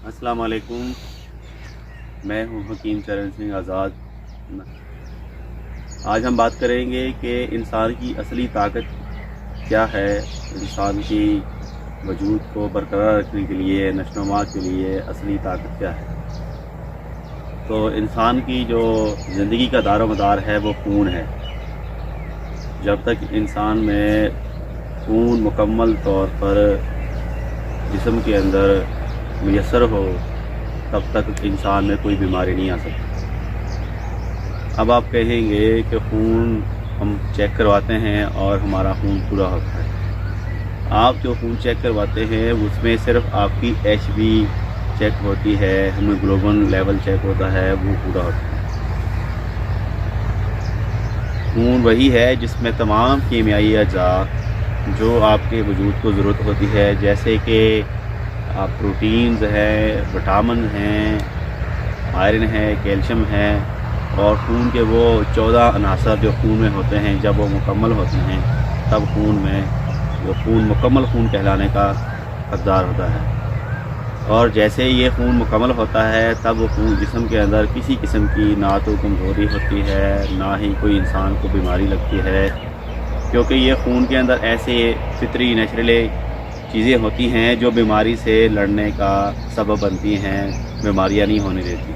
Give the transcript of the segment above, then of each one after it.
السلام علیکم، میں ہوں حکیم چرن سنگھ آزاد۔ آج ہم بات کریں گے کہ انسان کی اصلی طاقت کیا ہے، انسان کی وجود کو برقرار رکھنے کے لیے، نشو و نما کے لیے اصلی طاقت کیا ہے۔ تو انسان کی جو زندگی کا دار و مدار ہے وہ خون ہے۔ جب تک انسان میں خون مکمل طور پر جسم کے اندر میسر ہو تب تک انسان میں کوئی بیماری نہیں آ سکتی۔ اب آپ کہیں گے کہ خون ہم چیک کرواتے ہیں اور ہمارا خون پورا ہوتا ہے۔ آپ جو خون چیک کرواتے ہیں اس میں صرف آپ کی ایچ بی چیک ہوتی ہے، ہیموگلوبن لیول چیک ہوتا ہے، وہ پورا ہوتا ہے۔ خون وہی ہے جس میں تمام کیمیائی اجزاء جو آپ کے وجود کو ضرورت ہوتی ہے، جیسے کہ آپ پروٹینز ہیں، وٹامنز ہیں، آئرن ہے، کیلشیم ہے، اور خون کے وہ 14 عناصر جو خون میں ہوتے ہیں، جب وہ مکمل ہوتے ہیں تب خون میں وہ خون مکمل خون کہلانے کا حقدار ہوتا ہے۔ اور جیسے یہ خون مکمل ہوتا ہے تب وہ خون جسم کے اندر کسی قسم کی نہ تو کمزوری ہوتی ہے، نہ ہی کوئی انسان کو بیماری لگتی ہے، کیونکہ یہ خون کے اندر ایسے فطری نیچرلی چیزیں ہوتی ہیں جو بیماری سے لڑنے کا سبب بنتی ہیں، بیماریاں نہیں ہونے دیتی۔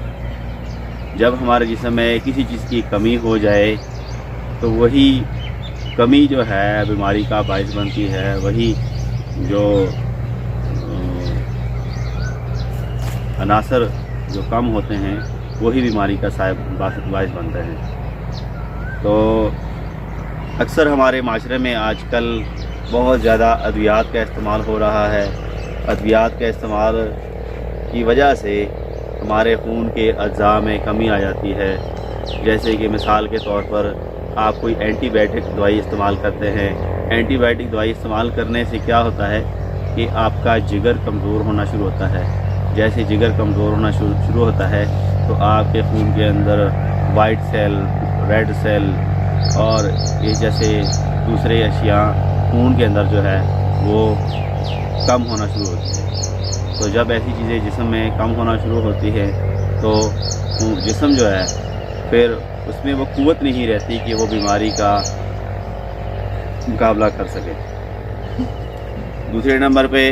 جب ہمارے جسم میں کسی چیز کی کمی ہو جائے تو وہی کمی جو ہے بیماری کا باعث بنتی ہے، وہی جو عناصر جو کم ہوتے ہیں وہی بیماری کا باعث بنتے ہیں۔ تو اکثر ہمارے معاشرے میں آج کل بہت زیادہ ادویات کا استعمال ہو رہا ہے۔ ادویات کے استعمال کی وجہ سے ہمارے خون کے اجزاء میں کمی آ جاتی ہے، جیسے کہ مثال کے طور پر آپ کوئی اینٹی بائیوٹک دوائی استعمال کرتے ہیں۔ اینٹی بائیوٹک دوائی استعمال کرنے سے کیا ہوتا ہے کہ آپ کا جگر کمزور ہونا شروع ہوتا ہے۔ جیسے جگر کمزور ہونا شروع ہوتا ہے تو آپ کے خون کے اندر وائٹ سیل، ریڈ سیل اور یہ جیسے دوسرے اشیاء خون کے اندر جو ہے وہ کم ہونا شروع ہوتی ہے۔ تو جب ایسی چیزیں جسم میں کم ہونا شروع ہوتی ہے تو جسم جو ہے پھر اس میں وہ قوت نہیں رہتی کہ وہ بیماری کا مقابلہ کر سکے۔ دوسرے نمبر پہ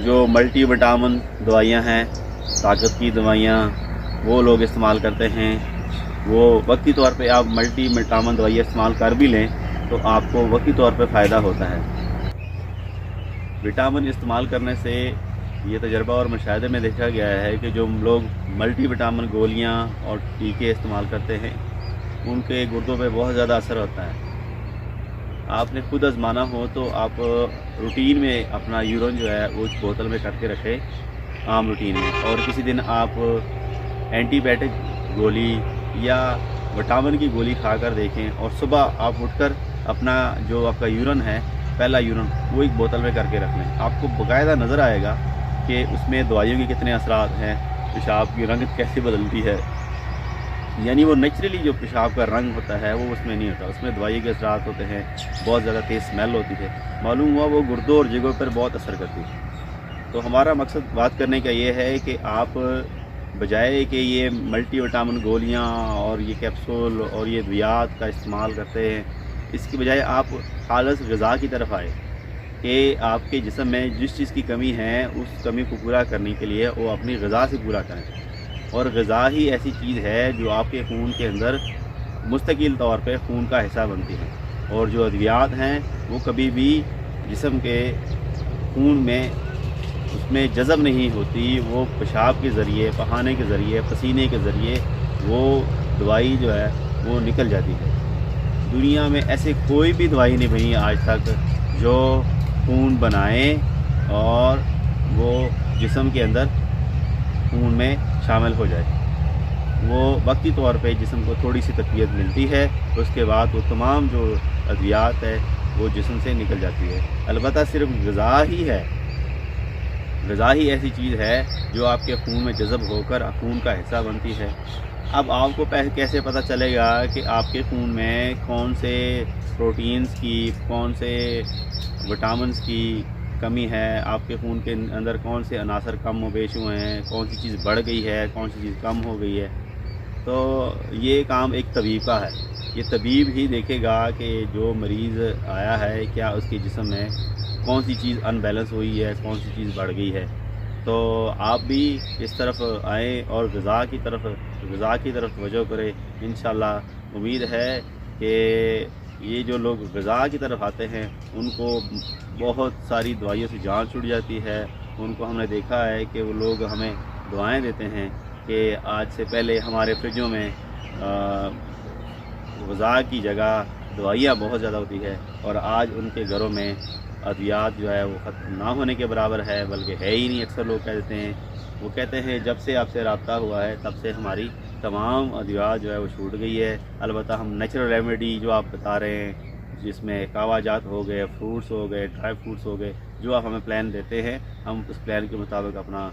جو ملٹی وٹامن دوائیاں ہیں، طاقت کی دوائیاں، وہ لوگ استعمال کرتے ہیں۔ وہ وقتی طور پہ آپ ملٹی وٹامن دوائیاں استعمال کر بھی لیں تو آپ کو وقتی طور پہ فائدہ ہوتا ہے۔ وٹامن استعمال کرنے سے یہ تجربہ اور مشاہدے میں دیکھا گیا ہے کہ جو لوگ ملٹی وٹامن گولیاں اور ٹیکے استعمال کرتے ہیں ان کے گردوں پہ بہت زیادہ اثر ہوتا ہے۔ آپ نے خود آزمانا ہو تو آپ روٹین میں اپنا یورین جو ہے وہ بوتل میں کر کے رکھیں، عام روٹین میں، اور کسی دن آپ اینٹی بائیوٹک گولی یا وٹامن کی گولی کھا کر دیکھیں، اور صبح آپ اٹھ کر اپنا جو آپ کا یورین ہے، پہلا یورین وہ ایک بوتل میں کر کے رکھ لیں۔ آپ کو باقاعدہ نظر آئے گا کہ اس میں دوائیوں کے کتنے اثرات ہیں، پیشاب کی رنگت کیسے بدلتی ہے۔ یعنی وہ نیچرلی جو پیشاب کا رنگ ہوتا ہے وہ اس میں نہیں ہوتا، اس میں دوائی کے اثرات ہوتے ہیں، بہت زیادہ تیز اسمیل ہوتی ہے، معلوم ہوا وہ گردوں اور جگر پر بہت اثر کرتی ہے۔ تو ہمارا مقصد بات کرنے کا یہ ہے کہ آپ بجائے کہ یہ ملٹی وٹامن گولیاں اور یہ کیپسول اور یہ ادویات کا استعمال کرتے ہیں، اس کی بجائے آپ خالص غذا کی طرف آئے کہ آپ کے جسم میں جس چیز کی کمی ہے اس کمی کو پورا کرنے کے لیے وہ اپنی غذا سے پورا کریں۔ اور غذا ہی ایسی چیز ہے جو آپ کے خون کے اندر مستقل طور پہ خون کا حصہ بنتی ہے، اور جو ادویات ہیں وہ کبھی بھی جسم کے خون میں اس میں جذب نہیں ہوتی، وہ پیشاب کے ذریعے، پخانے کے ذریعے، پسینے کے ذریعے وہ دوائی جو ہے وہ نکل جاتی ہے۔ دنیا میں ایسے کوئی بھی دوائی نہیں بنی آج تک جو خون بنائے اور وہ جسم کے اندر خون میں شامل ہو جائے۔ وہ وقتی طور پہ جسم کو تھوڑی سی تقویت ملتی ہے، اس کے بعد وہ تمام جو ادویات ہے وہ جسم سے نکل جاتی ہے۔ البتہ صرف غذا ہی ہے، غذا ہی ایسی چیز ہے جو آپ کے خون میں جذب ہو کر خون کا حصہ بنتی ہے۔ اب آپ کو کیسے پتہ چلے گا کہ آپ کے خون میں کون سے پروٹینز کی، کون سے وٹامنز کی کمی ہے, آپ کے خون کے اندر کون سے عناصر کم و بیش ہوئے ہیں, کون سی چیز بڑھ گئی ہے, کون سی چیز کم ہو گئی ہے. تو یہ کام ایک طبیب کا ہے. یہ طبیب ہی دیکھے گا کہ جو مریض آیا ہے کیا اس کے جسم میں کون سی چیز ان بیلنس ہوئی ہے, کون سی چیز بڑھ گئی ہے. تو آپ بھی اس طرف آئیں اور غذا کی طرف توجہ کریں. انشاءاللہ امید ہے کہ یہ جو لوگ غذا کی طرف آتے ہیں ان کو بہت ساری دوائیوں سے جان چھوٹ جاتی ہے. ان کو ہم نے دیکھا ہے کہ وہ لوگ ہمیں دعائیں دیتے ہیں کہ آج سے پہلے ہمارے فریجوں میں غذا کی جگہ دوائیاں بہت زیادہ ہوتی ہے, اور آج ان کے گھروں میں ادویات جو ہے وہ ختم نہ ہونے کے برابر ہے, بلکہ ہے ہی نہیں. اکثر لوگ کہہ دیتے ہیں, وہ کہتے ہیں جب سے آپ سے رابطہ ہوا ہے تب سے ہماری تمام ادویات جو ہے وہ چھوٹ گئی ہے. البتہ ہم نیچرل ریمیڈی جو آپ بتا رہے ہیں, جس میں کاوا جات ہو گئے, فروٹس ہو گئے, ڈرائی فروٹس ہو گئے, جو آپ ہمیں پلان دیتے ہیں, ہم اس پلان کے مطابق اپنا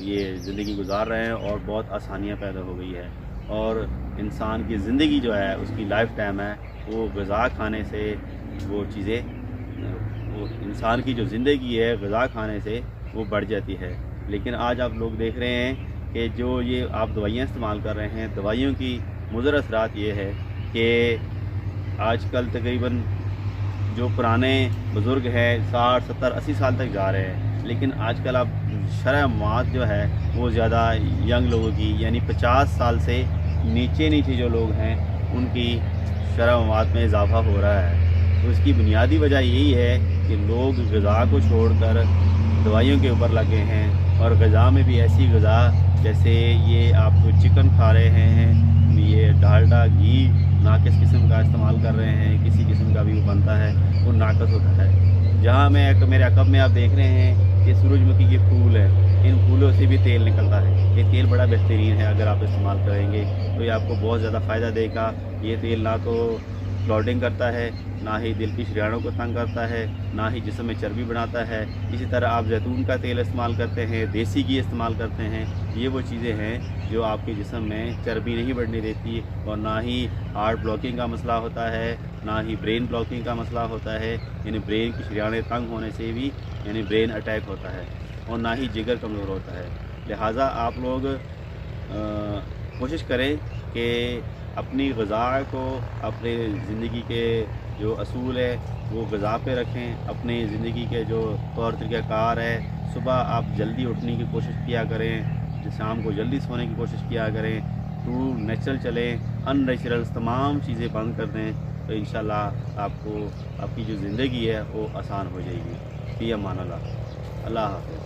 یہ زندگی گزار رہے ہیں, اور بہت آسانیاں پیدا ہو گئی ہے. اور انسان کی زندگی جو ہے اس کی لائف ٹائم ہے وہ غذا کھانے سے وہ چیزیں, وہ انسان کی جو زندگی ہے غذا کھانے سے وہ بڑھ جاتی ہے. لیکن آج آپ لوگ دیکھ رہے ہیں کہ جو یہ آپ دوائیاں استعمال کر رہے ہیں, دوائیوں کی مضر اثرات یہ ہے کہ آج کل تقریباً جو پرانے بزرگ ہیں 60, 70, 80 سال تک جا رہے ہیں, لیکن آج کل آپ شرح مواد جو ہے وہ زیادہ ینگ لوگوں کی, یعنی 50 سال سے نیچے جو لوگ ہیں ان کی شرح مواد میں اضافہ ہو رہا ہے. تو اس کی بنیادی وجہ یہی ہے کہ لوگ غذا کو چھوڑ کر دوائیوں کے اوپر لگے ہیں, اور غذا میں بھی ایسی غذا جیسے یہ آپ کو چکن کھا رہے ہیں, یہ ڈالڈا گھی ناقص قسم کا استعمال کر رہے ہیں, کسی قسم کا بھی وہ بنتا ہے وہ ناقص ہوتا ہے. جہاں میرے عقب میں آپ دیکھ رہے ہیں کہ سورج مکھی کے پھول ہیں, ان پھولوں سے بھی تیل نکلتا ہے. یہ تیل بڑا بہترین ہے, اگر آپ استعمال کریں گے تو یہ آپ کو بہت زیادہ فائدہ دے گا. یہ تیل نہ تو کلاؤڈنگ کرتا ہے, نہ ہی دل کی شریانوں کو تنگ کرتا ہے, نہ ہی جسم میں چربی بناتا ہے. اسی طرح آپ زیتون کا تیل استعمال کرتے ہیں, دیسی گھی استعمال کرتے ہیں, یہ وہ چیزیں ہیں جو آپ کے جسم میں چربی نہیں بڑھنے دیتی, اور نہ ہی ہارٹ بلاکنگ کا مسئلہ ہوتا ہے, نہ ہی برین بلاکنگ کا مسئلہ ہوتا ہے, یعنی برین کی شریانیں تنگ ہونے سے بھی یعنی برین اٹیک ہوتا ہے, اور نہ ہی جگر کمزور ہوتا ہے. لہٰذا آپ لوگ کوشش کریں کہ اپنی غذا کو اپنے زندگی کے جو اصول ہے وہ غذا پہ رکھیں. اپنی زندگی کے جو طور طریقہ کار ہے, صبح آپ جلدی اٹھنے کی کوشش کیا کریں, شام کو جلدی سونے کی کوشش کیا کریں, ٹرو نیچرل چلیں, ان نیچرل تمام چیزیں بند کر دیں, تو انشاءاللہ آپ کو آپ کی جو زندگی ہے وہ آسان ہو جائے گی. فی امان اللہ. اللہ حافظ.